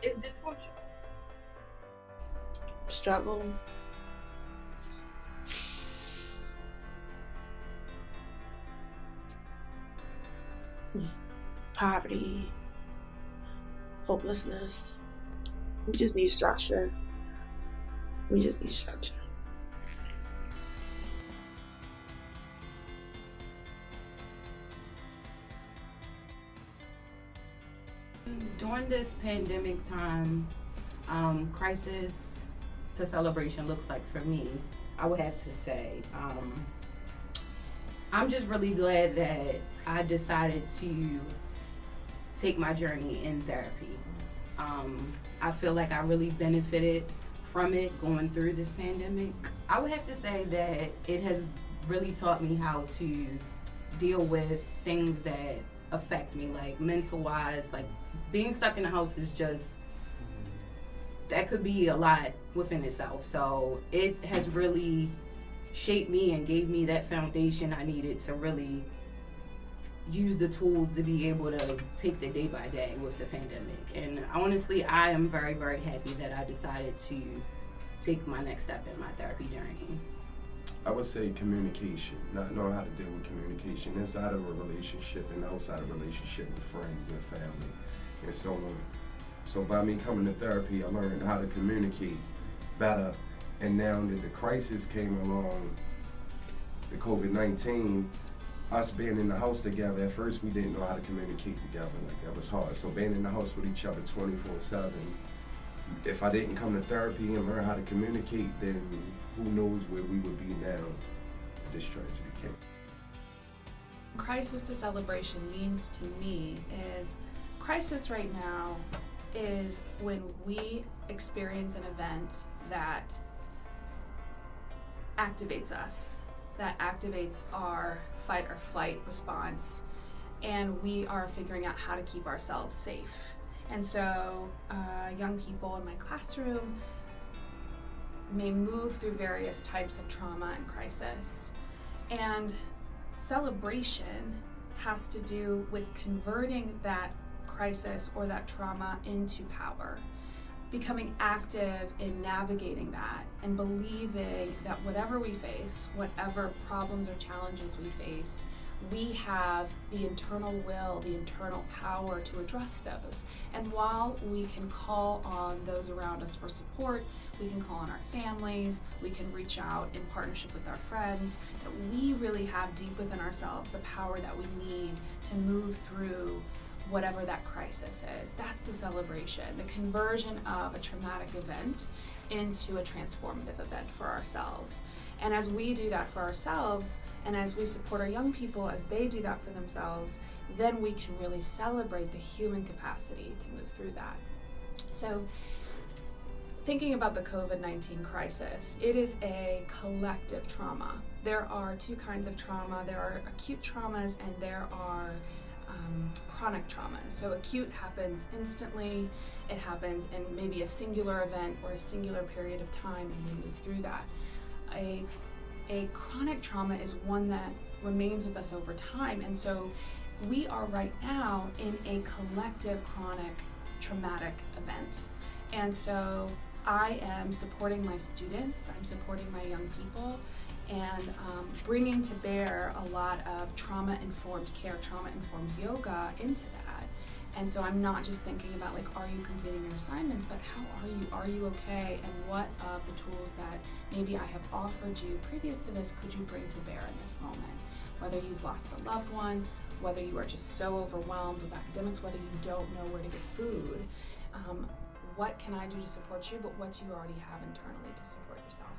is dysfunctional. Struggle. Poverty. Hopelessness. We just need structure. We just need structure. During this pandemic time, crisis to celebration looks like for me, I would have to say, I'm just really glad that I decided to take my journey in therapy. I feel like I really benefited from it going through this pandemic. I would have to say that it has really taught me how to deal with things that affect me, like mental wise. Like being stuck in the house is just, that could be a lot within itself. So it has really shaped me and gave me that foundation I needed to really use the tools to be able to take the day by day with the pandemic. And honestly, I am very, very happy that I decided to take my next step in my therapy journey. I would say communication, not knowing how to deal with communication inside of a relationship and outside of a relationship with friends and family and so on. So by me coming to therapy, I learned how to communicate better. And now that the crisis came along, the COVID-19, us being in the house together, at first we didn't know how to communicate together. Like that was hard. So being in the house with each other 24/7, if I didn't come to therapy and learn how to communicate, then who knows where we would be now if this tragedy came. Crisis to celebration means to me is, crisis right now is when we experience an event that activates us, that activates our fight or flight response, and we are figuring out how to keep ourselves safe. And so young people in my classroom may move through various types of trauma and crisis. And celebration has to do with converting that crisis or that trauma into power, becoming active in navigating that and believing that whatever we face, whatever problems or challenges we face, we have the internal will, the internal power to address those. And while we can call on those around us for support, we can call on our families, we can reach out in partnership with our friends, that we really have deep within ourselves the power that we need to move through whatever that crisis is. That's the celebration, the conversion of a traumatic event into a transformative event for ourselves. And as we do that for ourselves, and as we support our young people as they do that for themselves, then we can really celebrate the human capacity to move through that. So, thinking about the COVID-19 crisis, it is a collective trauma. There are two kinds of trauma. There are acute traumas and there are chronic traumas. So acute happens instantly, it happens in maybe a singular event or a singular period of time, and we move through that. A chronic trauma is one that remains with us over time, and so we are right now in a collective chronic traumatic event. And so I am supporting my students, I'm supporting my young people, and bringing to bear a lot of trauma-informed care, trauma-informed yoga into that. And so I'm not just thinking about like, are you completing your assignments, but how are you? Are you okay? And what of the tools that maybe I have offered you previous to this could you bring to bear in this moment? Whether you've lost a loved one, whether you are just so overwhelmed with academics, whether you don't know where to get food, what can I do to support you, but what do you already have internally to support yourself?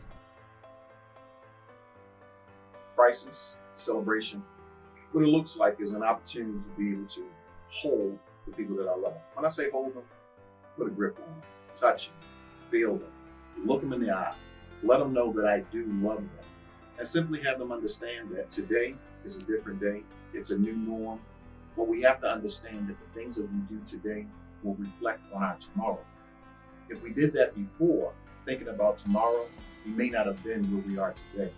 Crisis, celebration, what it looks like is an opportunity to be able to hold the people that I love. When I say hold them, put a grip on them, touch them, feel them, look them in the eye, let them know that I do love them, and simply have them understand that today is a different day, it's a new norm, but we have to understand that the things that we do today will reflect on our tomorrow. If we did that before, thinking about tomorrow, we may not have been where we are today.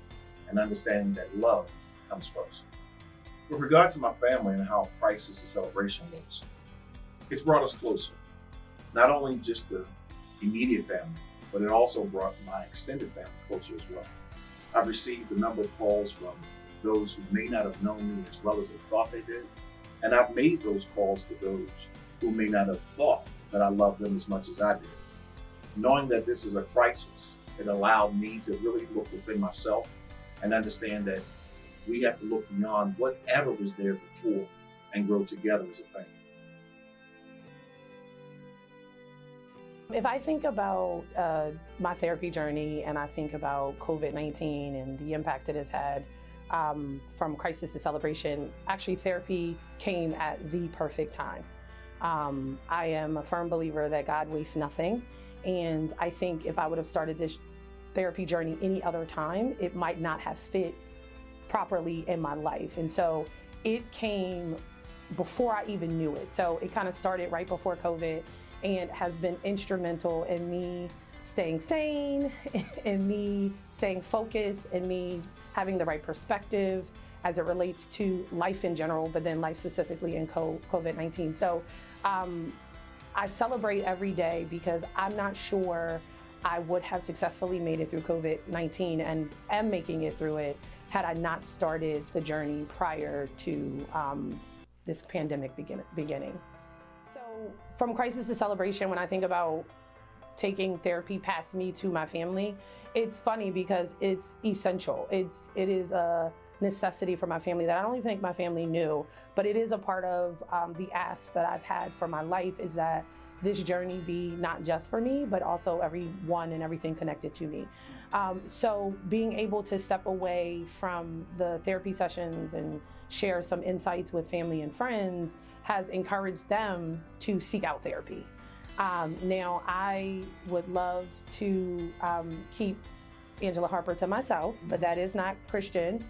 And understanding that love comes first. With regard to my family and how crisis to celebration looks, it's brought us closer. not only just the immediate family, but it also brought my extended family closer as well. I've received a number of calls from those who may not have known me as well as they thought they did, and I've made those calls to those who may not have thought that I loved them as much as I did. Knowing that this is a crisis, it allowed me to really look within myself and understand that we have to look beyond whatever was there before and grow together as a family. If I think about my therapy journey and I think about COVID-19 and the impact it has had from crisis to celebration, actually therapy came at the perfect time. I am a firm believer that God wastes nothing. And I think if I would have started this therapy journey any other time, it might not have fit properly in my life. And so it came before I even knew it. So it kind of started right before COVID and has been instrumental in me staying sane, in me staying focused, in me having the right perspective as it relates to life in general, but then life specifically in COVID-19. So I celebrate every day because I'm not sure I would have successfully made it through COVID-19 and am making it through it had I not started the journey prior to this pandemic beginning. So from crisis to celebration, when I think about taking therapy past me to my family, it's funny because it's essential. It is a necessity for my family that I don't even think my family knew, but it is a part of the ask that I've had for my life is that this journey be not just for me, but also everyone and everything connected to me. So being able to step away from the therapy sessions and share some insights with family and friends has encouraged them to seek out therapy. Now, I would love to keep Angela Harper to myself, but that is not Christian.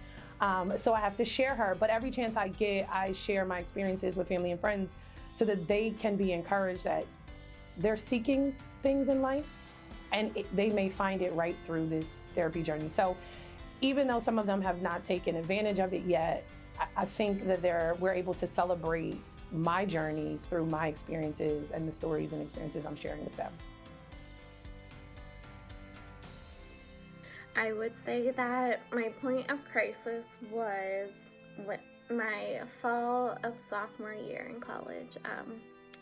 So I have to share her, but every chance I get, I share my experiences with family and friends so that they can be encouraged that they're seeking things in life and they may find it right through this therapy journey. So even though some of them have not taken advantage of it yet, I think that we're able to celebrate my journey through my experiences and the stories and experiences I'm sharing with them. I would say that my point of crisis was my fall of sophomore year in college.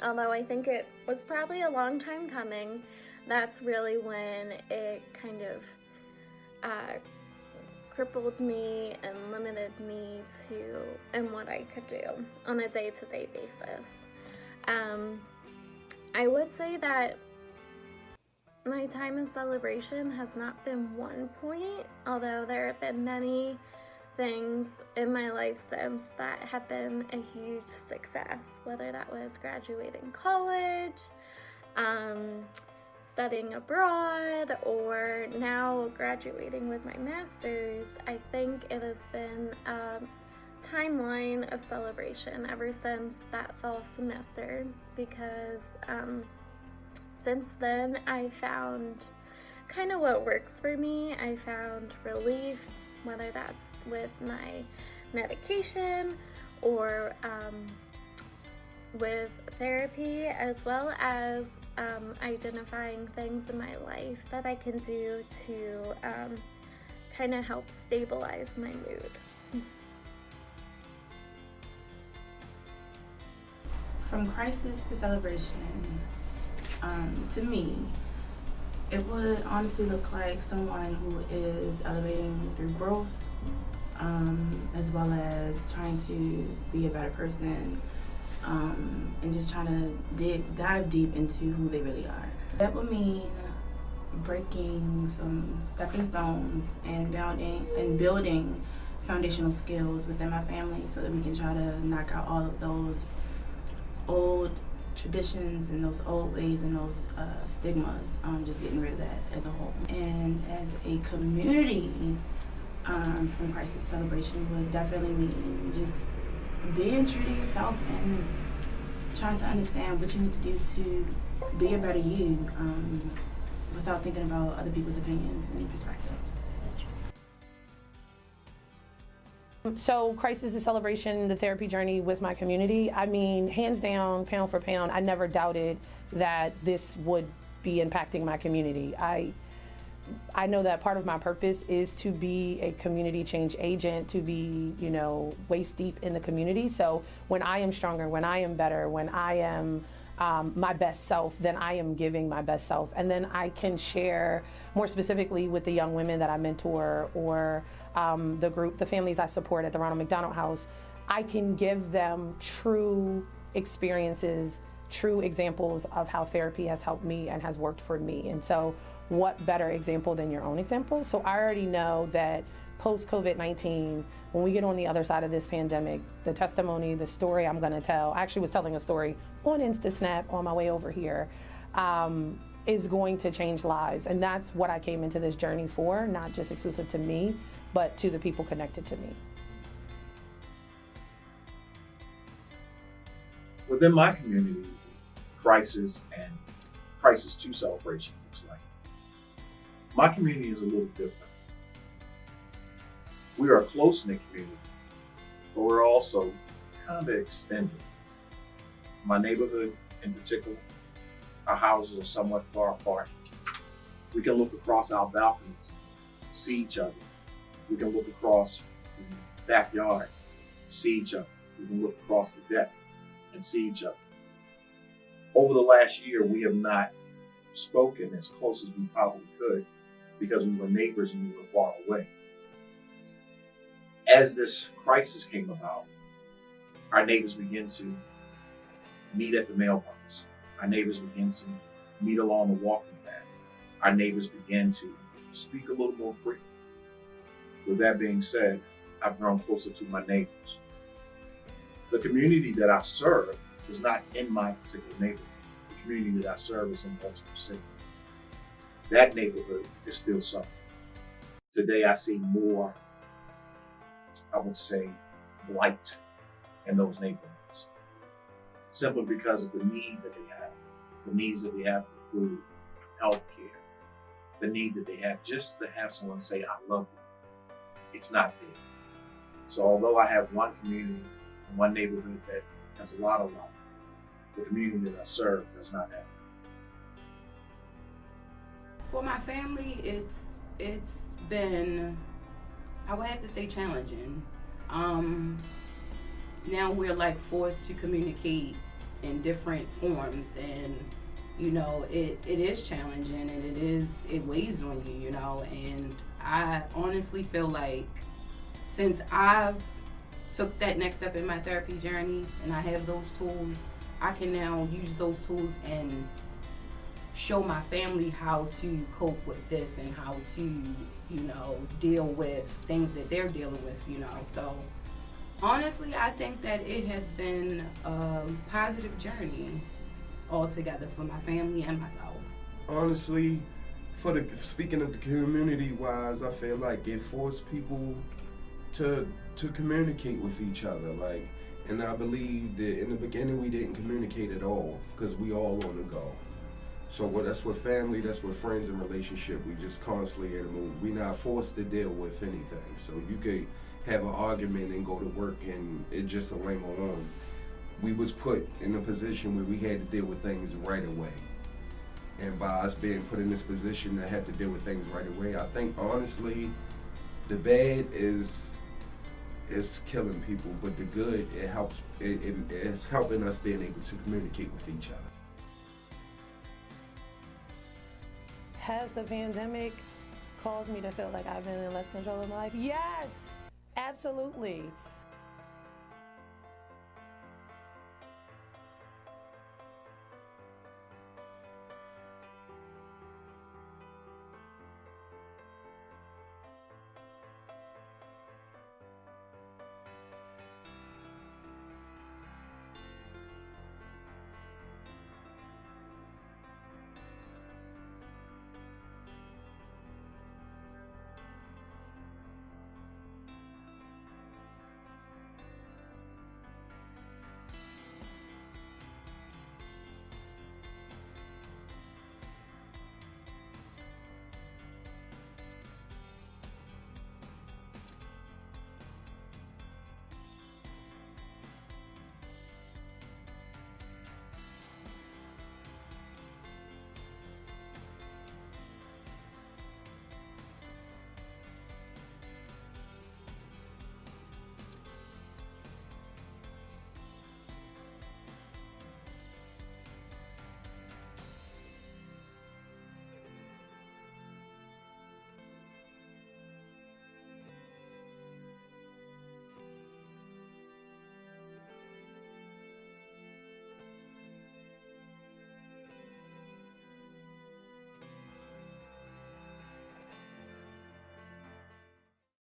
Although I think it was probably a long time coming, that's really when it kind of crippled me and limited me in what I could do on a day-to-day basis. I would say that my time of celebration has not been one point, although there have been many things in my life since that have been a huge success, whether that was graduating college, studying abroad, or now graduating with my master's. I think it has been a timeline of celebration ever since that fall semester, because since then I found kind of what works for me. I found relief, whether that's with my medication or with therapy, as well as identifying things in my life that I can do to kind of help stabilize my mood. From crisis to celebration, to me, it would honestly look like someone who is elevating through growth, as well as trying to be a better person, and just trying to dive deep into who they really are. That would mean breaking some stepping stones and building foundational skills within my family so that we can try to knock out all of those old traditions and those old ways and those stigmas, just getting rid of that as a whole. And as a community, from crisis celebration would definitely mean just being true to yourself and trying to understand what you need to do to be a better you, without thinking about other people's opinions and perspectives. So crisis to celebration, the therapy journey with my community, I mean, hands down, pound for pound, I never doubted that this would be impacting my community. I know that part of my purpose is to be a community change agent, to be, waist deep in the community. So when I am stronger, when I am better, when I am my best self, then I am giving my best self. And then I can share more specifically with the young women that I mentor or the families I support at the Ronald McDonald House. I can give them true experiences, true examples of how therapy has helped me and has worked for me. And so what better example than your own example? So I already know that post-COVID-19, when we get on the other side of this pandemic, the testimony, the story I'm gonna tell, I actually was telling a story on InstaSnap on my way over here, is going to change lives. And that's what I came into this journey for, not just exclusive to me, but to the people connected to me. Within my community, crisis and crisis to celebration looks like. My community is a little different. We are a close-knit community, but we're also kind of extended. My neighborhood in particular, our houses are somewhat far apart. We can look across our balconies, see each other. We can look across the backyard, see each other. We can look across the deck and see each other. Over the last year, we have not spoken as close as we probably could because we were neighbors and we were far away. As this crisis came about, our neighbors began to meet at the mailbox. Our neighbors began to meet along the walking path. Our neighbors began to speak a little more freely. With that being said, I've grown closer to my neighbors. The community that I serve is not in my particular neighborhood. The community that I serve is in Baltimore City. That neighborhood is still suffering. Today I see more, I would say, blight in those neighborhoods. Simply because of the need that they have, the needs that they have for food, health care, the need that they have just to have someone say, I love you. It's not there. So although I have one community and one neighborhood that has a lot of love, the community that I serve does not have that. For my family, it's been, I would have to say, challenging. Now we're forced to communicate in different forms, and it is challenging, and it weighs on you, and I honestly feel like since I've took that next step in my therapy journey and I have those tools, I can now use those tools and show my family how to cope with this and how to, deal with things that they're dealing with, So honestly, I think that it has been a positive journey altogether for my family and myself. Honestly, speaking of the community-wise, I feel like it forced people to communicate with each other. And I believe that in the beginning we didn't communicate at all because we all on the go. So that's with family, that's with friends and relationship. We just constantly in the move. We're not forced to deal with anything. So you could have an argument and go to work and it just will linger on. We was put in a position where we had to deal with things right away. And by us being put in this position to have to deal with things right away, I think honestly, the bad is killing people, but the good, it's helping us being able to communicate with each other. Has the pandemic caused me to feel like I've been in less control of my life? Yes, absolutely.